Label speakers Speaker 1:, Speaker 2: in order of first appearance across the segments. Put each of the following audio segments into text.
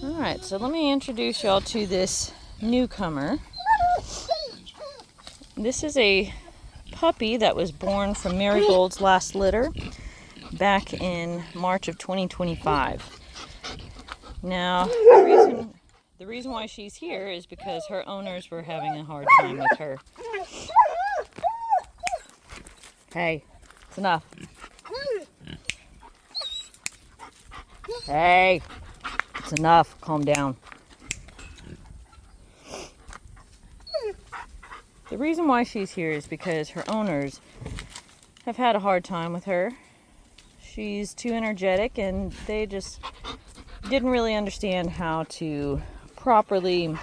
Speaker 1: Alright, so let me introduce y'all to this newcomer. This is a puppy that was born from Marigold's last litter back in March of 2025. Now, the reason why she's here is because her owners were having a hard time with her. Hey, it's enough. Hey, it's enough. Calm down. The reason why she's here is because her owners have had a hard time with her. She's too energetic and they just didn't really understand how to properly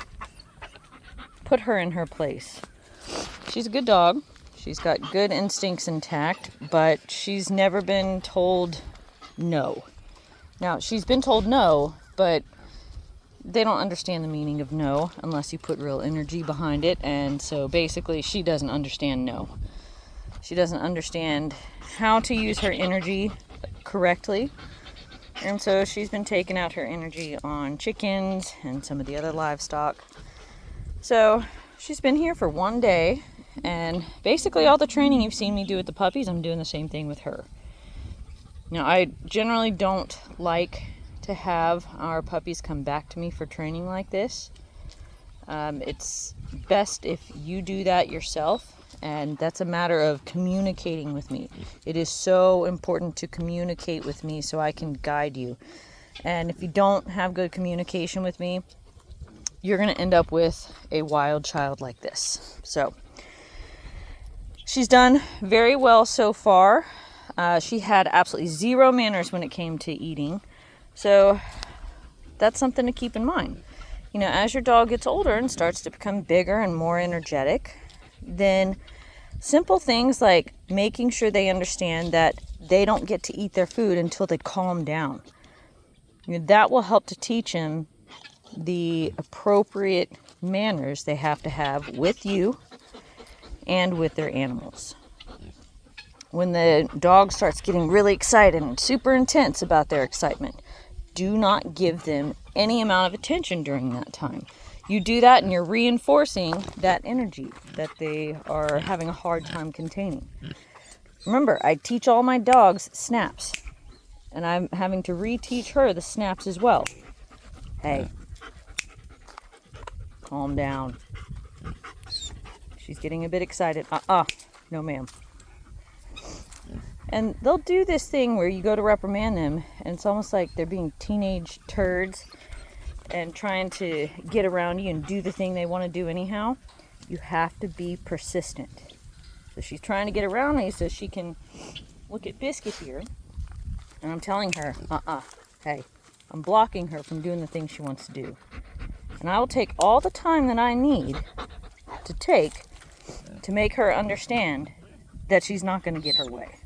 Speaker 1: put her in her place. She's a good dog. She's got good instincts intact, but she's never been told no. Now, she's been told no, but they don't understand the meaning of no unless you put real energy behind it. And so basically she doesn't understand no. She doesn't understand how to use her energy correctly. And so she's been taking out her energy on chickens and some of the other livestock. So she's been here for one day, and basically all the training you've seen me do with the puppies, I'm doing the same thing with her. Now, I generally don't like to have our puppies come back to me for training like this. It's best if you do that yourself, and that's a matter of communicating with me. It is so important to communicate with me so I can guide you. And if you don't have good communication with me, you're going to end up with a wild child like this. So she's done very well so far. She had absolutely zero manners when it came to eating. So that's something to keep in mind. You know, as your dog gets older and starts to become bigger and more energetic, then simple things like making sure they understand that they don't get to eat their food until they calm down. You know, that will help to teach them the appropriate manners they have to have with you and with their animals. When the dog starts getting really excited and super intense about their excitement, do not give them any amount of attention during that time. You do that and you're reinforcing that energy that they are having a hard time containing. Remember, I teach all my dogs snaps, and I'm having to reteach her the snaps as well. Hey, calm down. She's getting a bit excited. No ma'am. And they'll do this thing where you go to reprimand them, and it's almost like they're being teenage turds and trying to get around you and do the thing they want to do anyhow. You have to be persistent. So she's trying to get around me so she can look at Biscuit here. And I'm telling her, hey, I'm blocking her from doing the thing she wants to do. And I will take all the time that I need to make her understand that she's not going to get her way.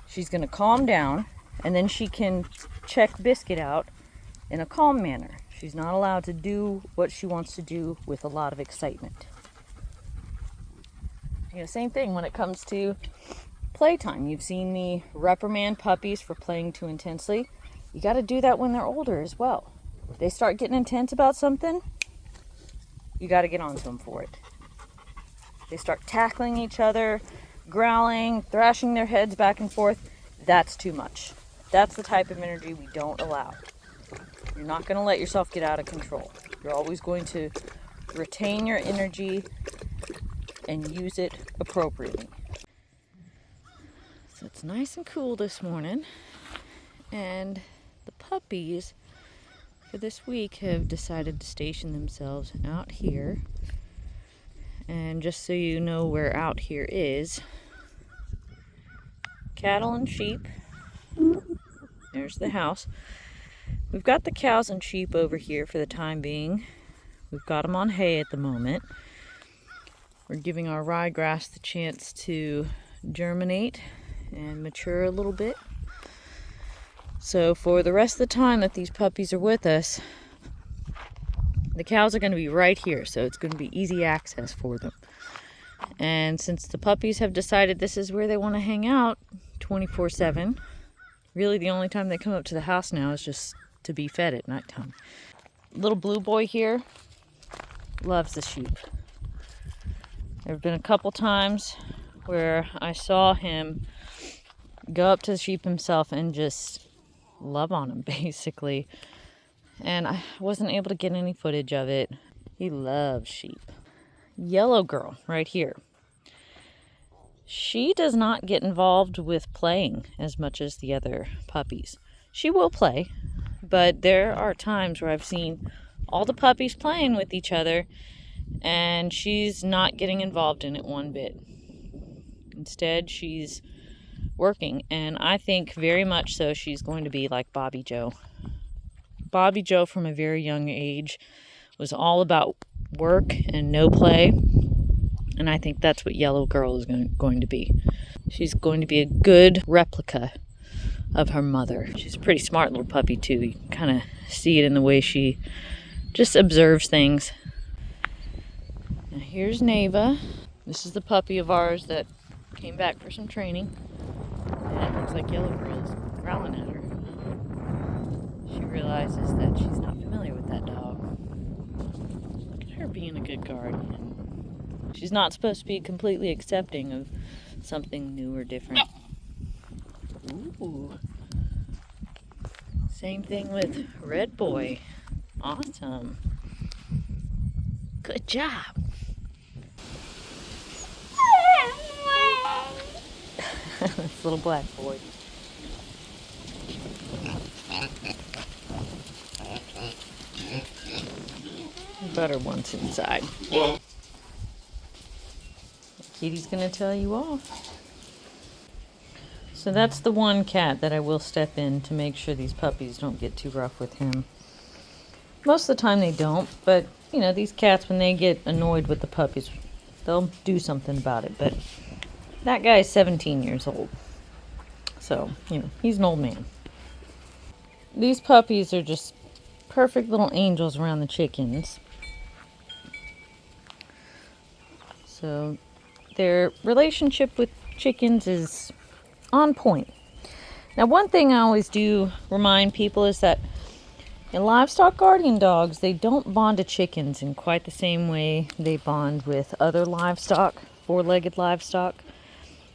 Speaker 1: She's going to calm down, and then she can check Biscuit out in a calm manner. She's not allowed to do what she wants to do with a lot of excitement. You know, same thing when it comes to playtime. You've seen me reprimand puppies for playing too intensely. You got to do that when they're older as well. If they start getting intense about something, you got to get on to them for it. They start tackling each other, growling, thrashing their heads back and forth. That's too much. That's the type of energy we don't allow. You're not going to let yourself get out of control. You're always going to retain your energy and use it appropriately. So it's nice and cool this morning, and the puppies for this week have decided to station themselves out here. And just so you know where out here is, cattle and sheep. There's the house. We've got the cows and sheep over here for the time being. We've got them on hay at the moment. We're giving our ryegrass the chance to germinate and mature a little bit. So for the rest of the time that these puppies are with us, the cows are going to be right here, so it's going to be easy access for them. And since the puppies have decided this is where they want to hang out 24/7, really the only time they come up to the house now is just to be fed at nighttime. Little blue boy here loves the sheep. There have been a couple times where I saw him go up to the sheep himself and just love on him, basically. And I wasn't able to get any footage of it. He loves sheep. Yellow girl right here. She does not get involved with playing as much as the other puppies. She will play, but there are times where I've seen all the puppies playing with each other and she's not getting involved in it one bit. Instead, she's working, and I think very much so she's going to be like Bobby Joe. Bobby Joe from a very young age was all about work and no play, and I think that's what Yellow Girl is going to be. She's going to be a good replica of her mother. She's a pretty smart little puppy too. You can kind of see it in the way she just observes things. Now here's Neva. This is the puppy of ours that came back for some training. And it looks like Yellow Girl is growling at her. She realizes that she's not familiar with that dog. Look at her being a good guardian. She's not supposed to be completely accepting of something new or different. Ooh. Same thing with Red Boy. Awesome. Good job. This little black boy. Butter wants inside. Kitty's gonna tell you off. So that's the one cat that I will step in to make sure these puppies don't get too rough with him. Most of the time they don't, but you know, these cats, when they get annoyed with the puppies, they'll do something about it. But that guy is 17 years old. So, you know, he's an old man. These puppies are just perfect little angels around the chickens. So, their relationship with chickens is on point. Now, one thing I always do remind people is that in livestock guardian dogs, they don't bond to chickens in quite the same way they bond with other livestock, four-legged livestock.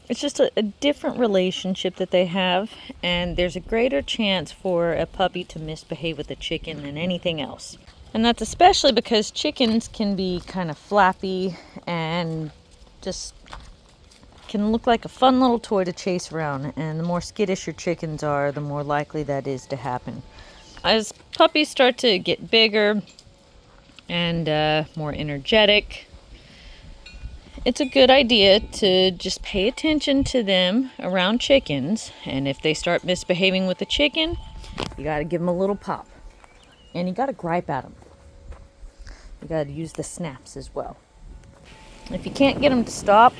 Speaker 1: It's just a different relationship that they have, and there's a greater chance for a puppy to misbehave with a chicken than anything else. And that's especially because chickens can be kind of flappy and just can look like a fun little toy to chase around, and the more skittish your chickens are, the more likely that is to happen. As puppies start to get bigger and more energetic, it's a good idea to just pay attention to them around chickens, and if they start misbehaving with the chicken, you got to give them a little pop, and you got to gripe at them. You got to use the snaps as well. If you can't get them to stop,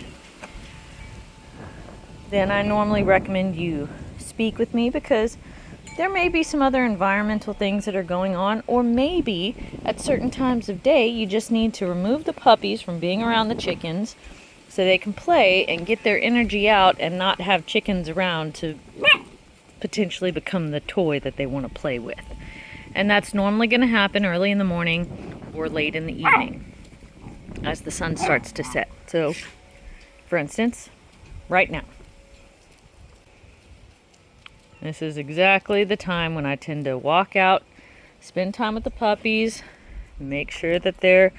Speaker 1: then I normally recommend you speak with me, because there may be some other environmental things that are going on, or maybe at certain times of day you just need to remove the puppies from being around the chickens so they can play and get their energy out and not have chickens around to potentially become the toy that they want to play with. And that's normally going to happen early in the morning or late in the evening as the sun starts to set. So, for instance, right now. This is exactly the time when I tend to walk out, spend time with the puppies, make sure that they're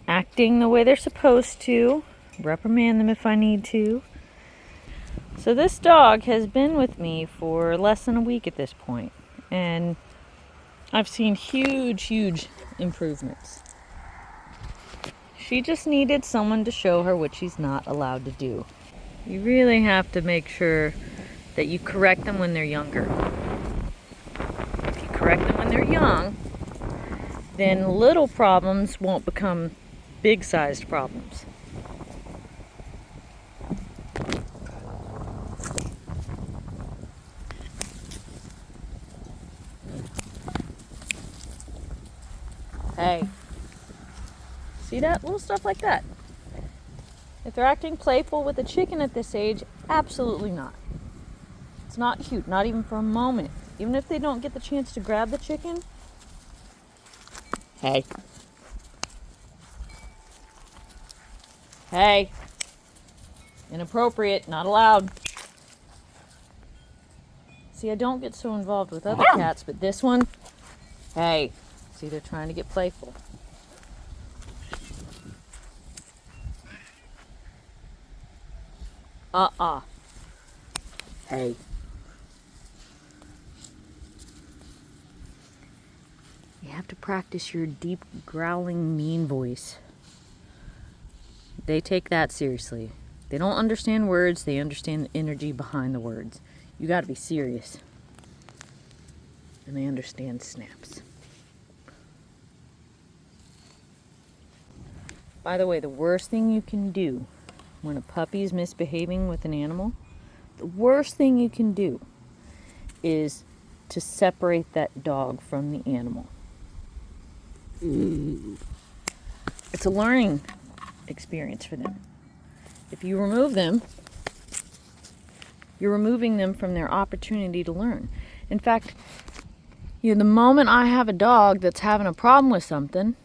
Speaker 1: acting the way they're supposed to, reprimand them if I need to. So this dog has been with me for less than a week at this point, and I've seen huge improvements. She just needed someone to show her what she's not allowed to do. You really have to make sure that you correct them when they're younger. If you correct them when they're young, then little problems won't become big-sized problems. Hey, see that? Little stuff like that. If they're acting playful with a chicken at this age, absolutely not. It's not cute, not even for a moment. Even if they don't get the chance to grab the chicken. Hey. Hey. Inappropriate, not allowed. See, I don't get so involved with other cats, but this one, hey. See, they're trying to get playful. Hey. You have to practice your deep, growling, mean voice. They take that seriously. They don't understand words, they understand the energy behind the words. You gotta be serious. And they understand snaps. By the way, the worst thing you can do when a puppy is misbehaving with an animal, the worst thing you can do is to separate that dog from the animal. It's a learning experience for them. If you remove them, you're removing them from their opportunity to learn. In fact, the moment I have a dog that's having a problem with something,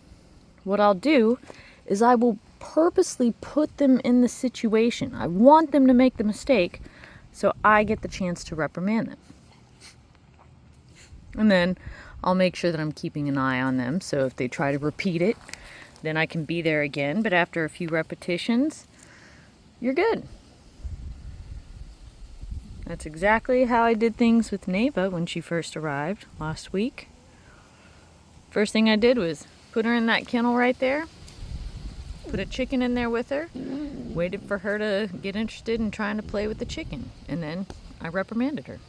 Speaker 1: what I'll do is I will purposely put them in the situation. I want them to make the mistake so I get the chance to reprimand them. And then I'll make sure that I'm keeping an eye on them, so if they try to repeat it, then I can be there again. But after a few repetitions, you're good. That's exactly how I did things with Neva when she first arrived last week. First thing I did was put her in that kennel right there, put a chicken in there with her, waited for her to get interested in trying to play with the chicken, and then I reprimanded her.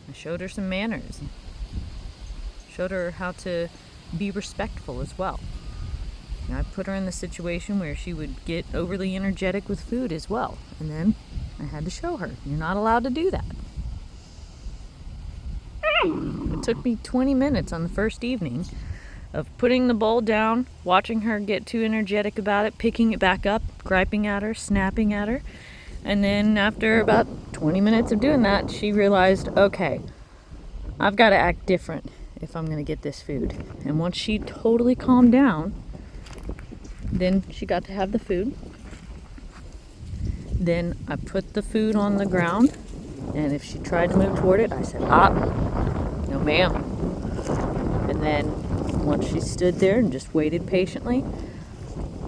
Speaker 1: I showed her some manners, showed her how to be respectful as well. And I put her in the situation where she would get overly energetic with food as well, and then I had to show her, you're not allowed to do that. It took me 20 minutes on the first evening of putting the bowl down, watching her get too energetic about it, picking it back up, griping at her, snapping at her. And then after about 20 minutes of doing that, she realized, okay, I've got to act different if I'm going to get this food. And once she totally calmed down, then she got to have the food. Then I put the food on the ground, and if she tried to move toward it, I said, no ma'am. And then once she stood there and just waited patiently,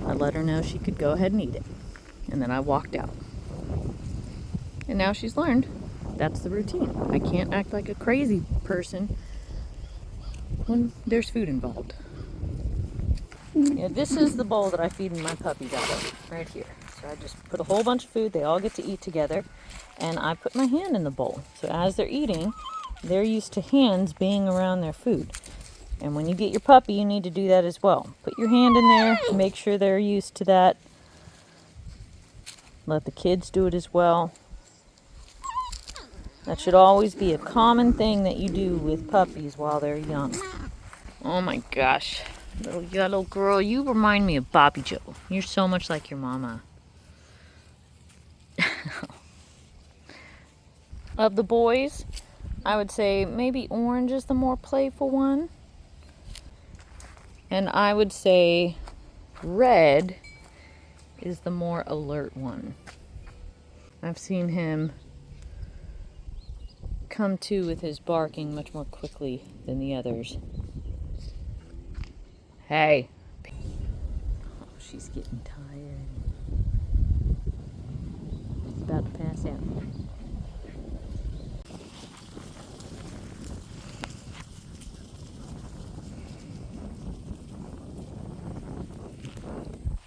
Speaker 1: I let her know she could go ahead and eat it. And then I walked out. And now she's learned that's the routine. I can't act like a crazy person when there's food involved. Yeah, this is the bowl that I feed my puppies out of, right here. So I just put a whole bunch of food, they all get to eat together, and I put my hand in the bowl. So as they're eating, they're used to hands being around their food. And when you get your puppy, you need to do that as well. Put your hand in there, make sure they're used to that. Let the kids do it as well. That should always be a common thing that you do with puppies while they're young. Oh my gosh. Little yellow girl, you remind me of Bobby Joe. You're so much like your mama. Of the boys, I would say maybe Orange is the more playful one. And I would say Red is the more alert one. I've seen him come to with his barking much more quickly than the others. Hey. Oh, she's getting tired. She's about to pass out.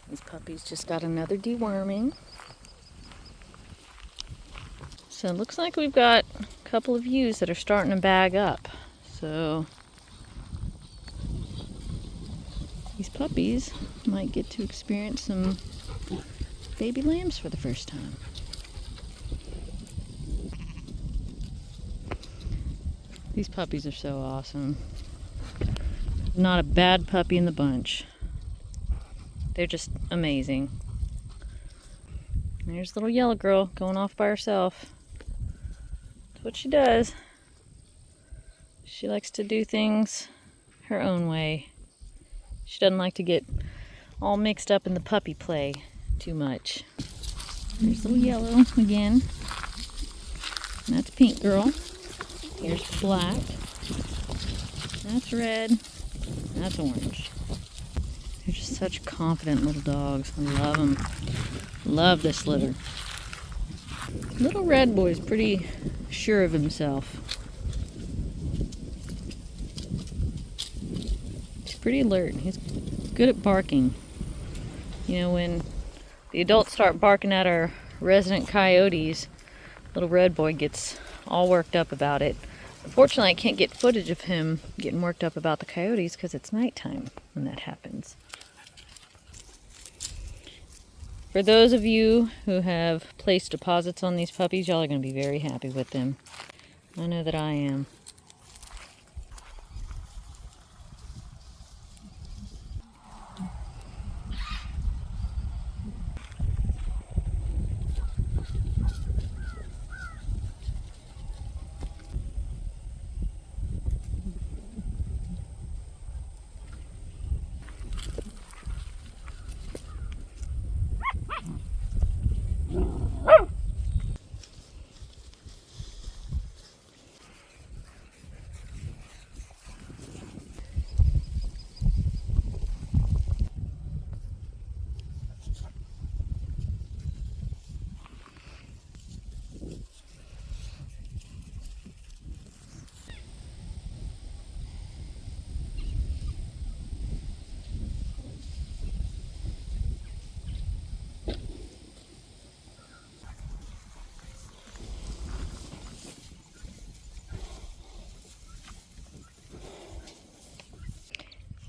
Speaker 1: These puppies just got another deworming. So it looks like we've got a couple of ewes that are starting to bag up. So these puppies might get to experience some baby lambs for the first time. These puppies are so awesome. Not a bad puppy in the bunch. They're just amazing. There's little yellow girl going off by herself. what she does. She likes to do things her own way. She doesn't like to get all mixed up in the puppy play too much. There's little yellow again. And that's pink girl. Here's black. That's red. That's orange. They're just such confident little dogs. I love them. Love this litter. Little red boy's pretty sure of himself. He's pretty alert. He's good at barking. You know, when the adults start barking at our resident coyotes, little red boy gets all worked up about it. Unfortunately, I can't get footage of him getting worked up about the coyotes because it's nighttime when that happens. For those of you who have placed deposits on these puppies, y'all are going to be very happy with them. I know that I am.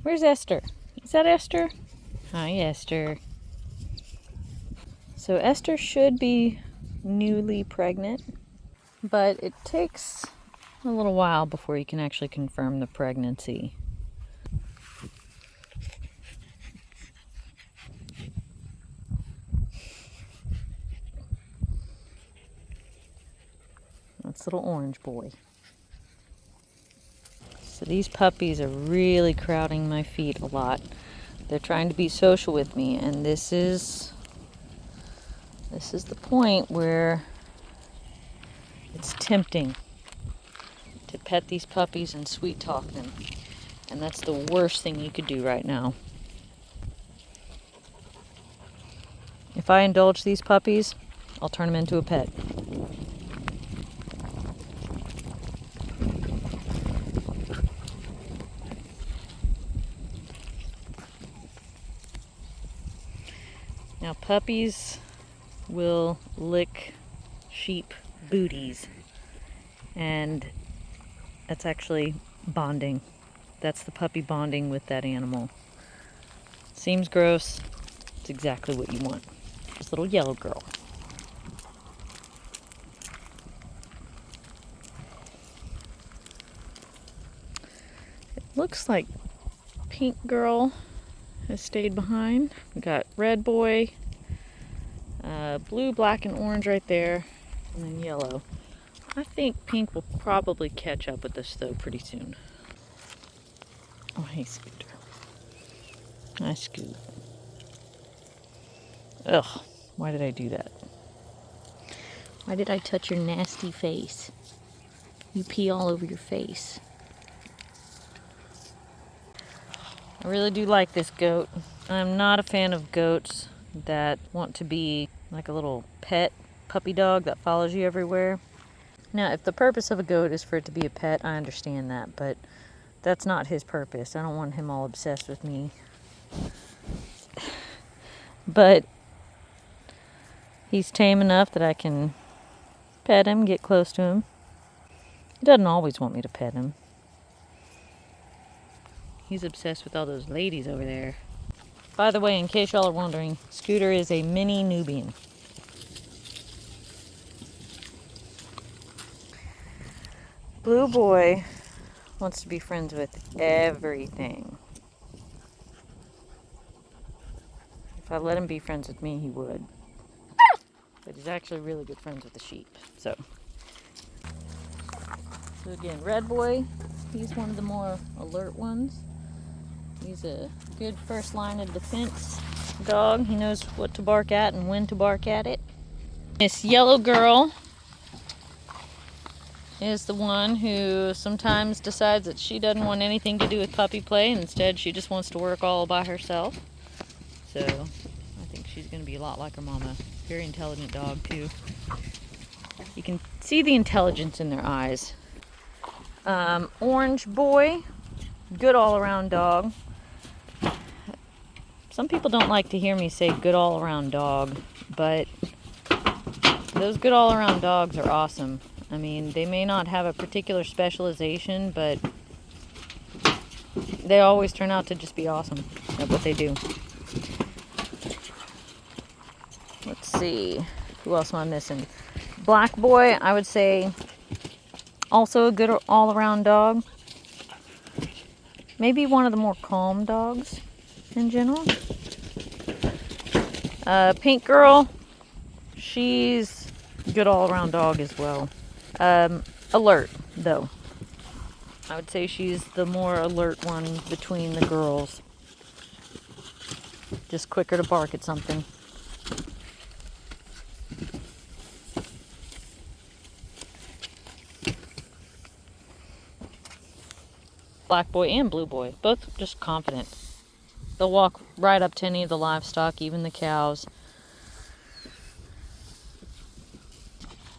Speaker 1: Where's Esther? Is that Esther? Hi, Esther. So Esther should be newly pregnant, but it takes a little while before you can actually confirm the pregnancy. That's little orange boy. So these puppies are really crowding my feet a lot. They're trying to be social with me, and this is the point where it's tempting to pet these puppies and sweet talk them. And that's the worst thing you could do right now. If I indulge these puppies, I'll turn them into a pet. Now, puppies will lick sheep booties, and that's actually bonding. That's the puppy bonding with that animal. Seems gross. It's exactly what you want. This little yellow girl. It looks like pink girl has stayed behind. We got red boy, blue, black, and orange right there, and then yellow. I think pink will probably catch up with us though pretty soon. Oh, hey, Scooter. Hi, Scoot. Ugh, why did I do that? Why did I touch your nasty face? You pee all over your face. I really do like this goat. I'm not a fan of goats that want to be like a little pet puppy dog that follows you everywhere. Now, if the purpose of a goat is for it to be a pet, I understand that, but that's not his purpose. I don't want him all obsessed with me. But he's tame enough that I can pet him, get close to him. He doesn't always want me to pet him. He's obsessed with all those ladies over there. By the way, in case y'all are wondering, Scooter is a mini Nubian. Blue boy wants to be friends with everything. If I let him be friends with me, he would. But he's actually really good friends with the sheep, so. So again, Red Boy, he's one of the more alert ones. He's a good first line of defense dog. He knows what to bark at and when to bark at it. This yellow girl is the one who sometimes decides that she doesn't want anything to do with puppy play. Instead, she just wants to work all by herself. So I think she's going to be a lot like her mama. Very intelligent dog too. You can see the intelligence in their eyes. Orange Boy, good all-around dog. Some people don't like to hear me say good all-around dog, but those good all-around dogs are awesome. I mean, they may not have a particular specialization, but they always turn out to just be awesome at what they do. Let's see, who else am I missing? Black Boy, I would say also a good all-around dog. Maybe one of the more calm dogs in general. Pink Girl, she's a good all-around dog as well. Alert, though. I would say she's the more alert one between the girls. Just quicker to bark at something. Black Boy and Blue Boy, both just confident. They'll walk right up to any of the livestock, even the cows.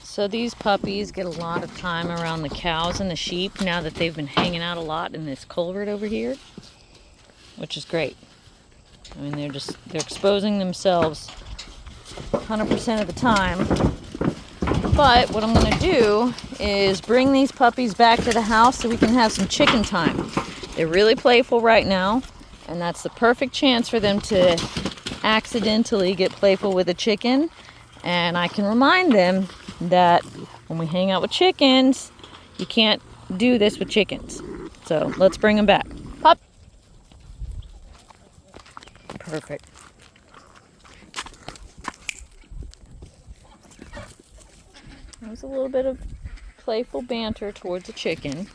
Speaker 1: So these puppies get a lot of time around the cows and the sheep now that they've been hanging out a lot in this culvert over here, which is great. I mean, they're exposing themselves 100% of the time. But what I'm going to do is bring these puppies back to the house so we can have some chicken time. They're really playful right now, and that's the perfect chance for them to accidentally get playful with a chicken. And I can remind them that when we hang out with chickens, you can't do this with chickens. So let's bring them back. Pup. Perfect. There was a little bit of playful banter towards the chicken.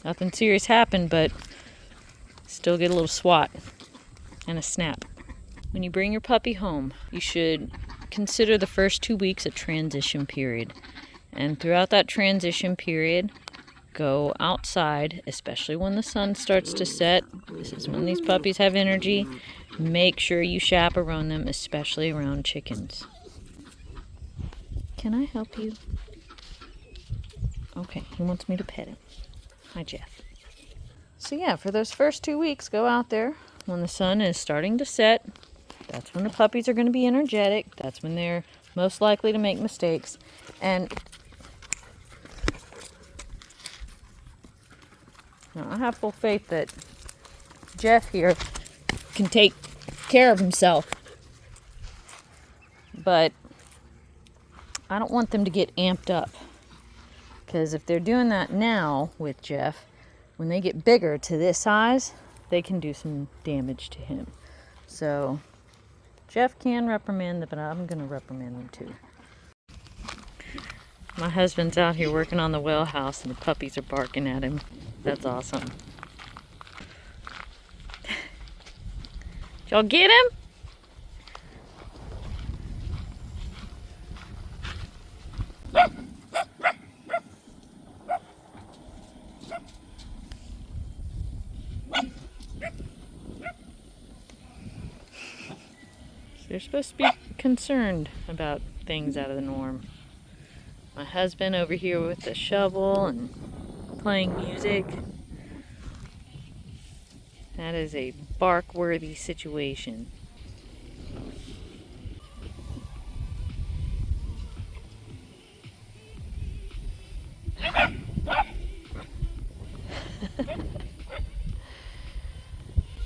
Speaker 1: Nothing serious happened, but still get a little swat and a snap. When you bring your puppy home, you should consider the first 2 weeks a transition period. And throughout that transition period, go outside, especially when the sun starts to set. This is when these puppies have energy. Make sure you chaperone them, especially around chickens. Can I help you? Okay, he wants me to pet him. Hi, Jeff. So yeah, for those first 2 weeks, go out there when the sun is starting to set. That's when the puppies are going to be energetic. That's when they're most likely to make mistakes. And now, I have full faith that Jeff here can take care of himself. But I don't want them to get amped up. Because if they're doing that now with Jeff, when they get bigger to this size, they can do some damage to him. So Jeff can reprimand them, but I'm going to reprimand them too. My husband's out here working on the well house and the puppies are barking at him. That's awesome. Did y'all get him? They're supposed to be concerned about things out of the norm. My husband over here with the shovel and playing music. That is a bark-worthy situation.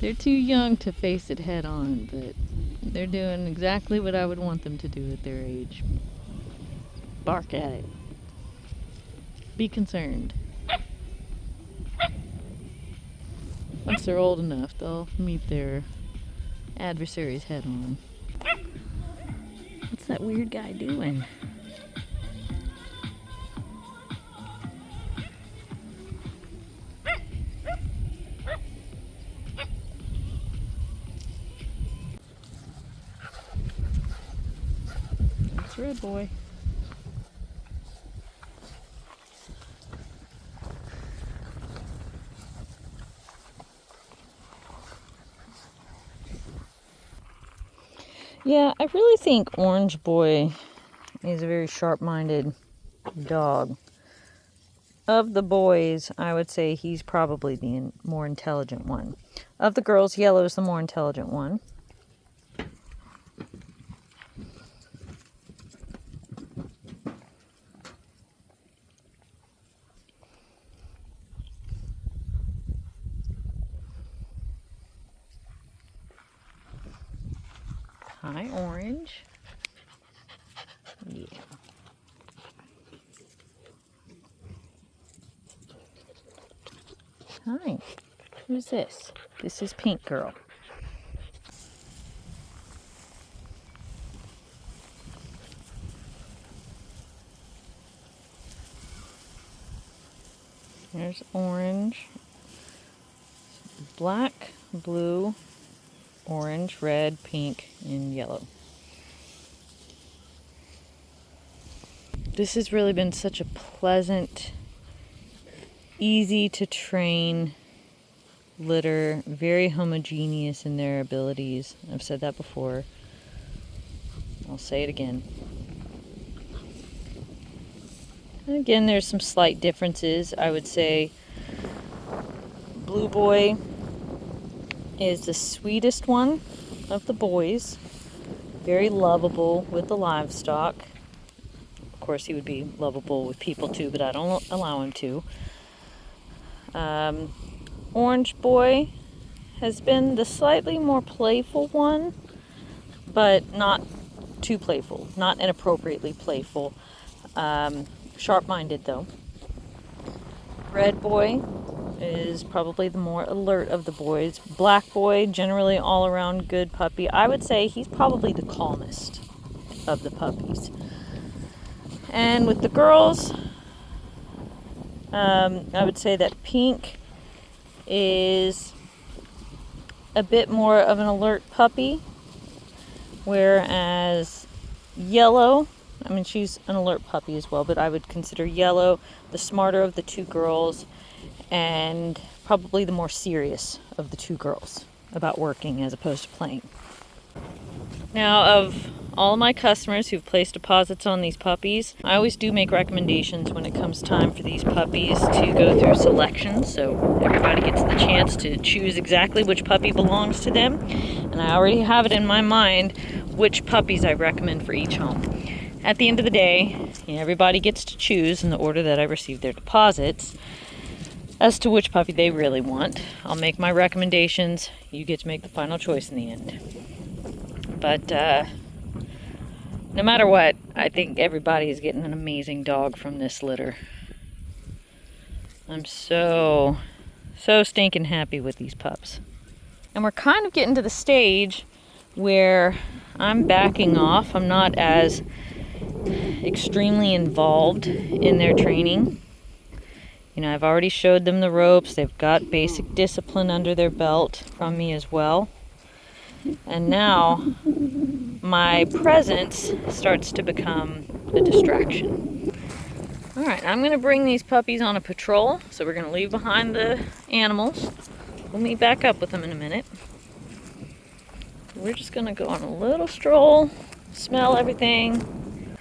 Speaker 1: They're too young to face it head on, but they're doing exactly what I would want them to do at their age. Bark at it. Be concerned. Once they're old enough, they'll meet their adversaries head on. What's that weird guy doing? It's Red Boy. Yeah, I really think Orange Boy is a very sharp-minded dog. Of the boys, I would say he's probably the more intelligent one. Of the girls, Yellow is the more intelligent one. Hi, Orange. Yeah. Hi. Who's this? This is Pink Girl. There's Orange. Black, blue, orange, red, pink, and yellow. This has really been such a pleasant, easy to train litter, very homogeneous in their abilities. I've said that before. I'll say it again. And again, there's some slight differences. I would say Blue Boy is the sweetest one of the boys. Very lovable with the livestock. Of course, he would be lovable with people too, but I don't allow him to. Orange Boy has been the slightly more playful one, but not too playful, not inappropriately playful. Sharp-minded though. Red Boy is probably the more alert of the boys. Black Boy, generally all around good puppy. I would say he's probably the calmest of the puppies. And with the girls, I would say that Pink is a bit more of an alert puppy, whereas Yellow, I mean, she's an alert puppy as well, but I would consider Yellow the smarter of the two girls and probably the more serious of the two girls about working as opposed to playing. Now, of all my customers who've placed deposits on these puppies, I always do make recommendations when it comes time for these puppies to go through selection, so everybody gets the chance to choose exactly which puppy belongs to them. And I already have it in my mind which puppies I recommend for each home. At the end of the day, everybody gets to choose in the order that I receive their deposits as to which puppy they really want. I'll make my recommendations. You get to make the final choice in the end. But no matter what, I think everybody is getting an amazing dog from this litter. I'm so stinking happy with these pups. And we're kind of getting to the stage where I'm backing off. I'm not as extremely involved in their training. I've already showed them the ropes. They've got basic discipline under their belt from me as well. And now my presence starts to become a distraction. All right, I'm going to bring these puppies on a patrol. So we're going to leave behind the animals. We'll meet back up with them in a minute. We're just going to go on a little stroll, smell everything.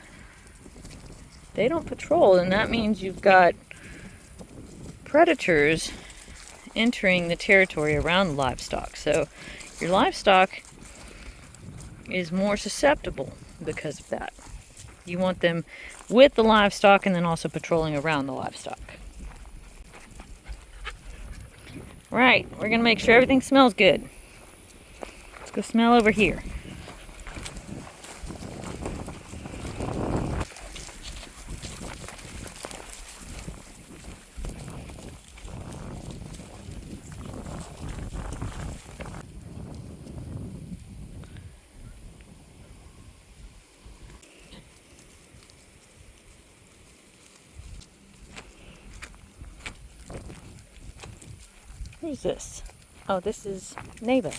Speaker 1: They don't patrol, and that means you've got predators entering the territory around the livestock. So your livestock is more susceptible because of that. You want them with the livestock and then also patrolling around the livestock. Right, we're going to make sure everything smells good. Let's go smell over here. Who's this? Oh, this is Neva.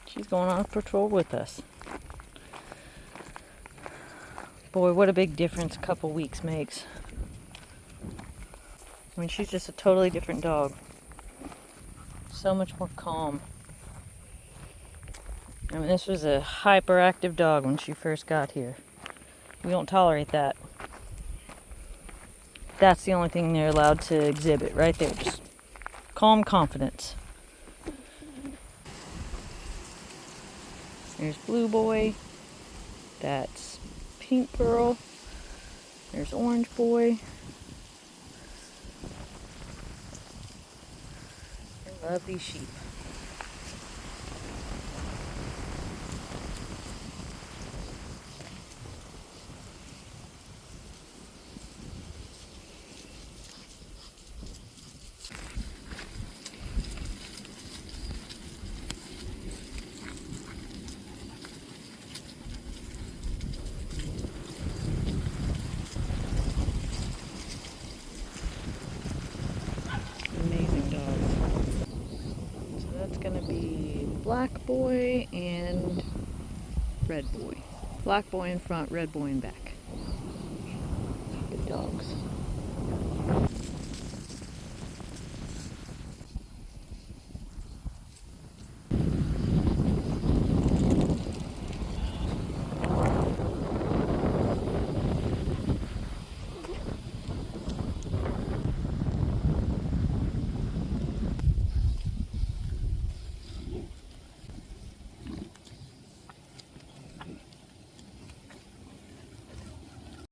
Speaker 1: She's going on a patrol with us. Boy, what a big difference a couple weeks makes. I mean, she's just a totally different dog. So much more calm. I mean, this was a hyperactive dog when she first got here. We don't tolerate that. That's the only thing they're allowed to exhibit right there. Just calm confidence. There's Blue Boy. That's Pink Girl. There's Orange Boy. I love these sheep. Amazing dogs. So that's gonna be Black Boy and Red Boy. Black Boy in front, Red Boy in back. Good dogs.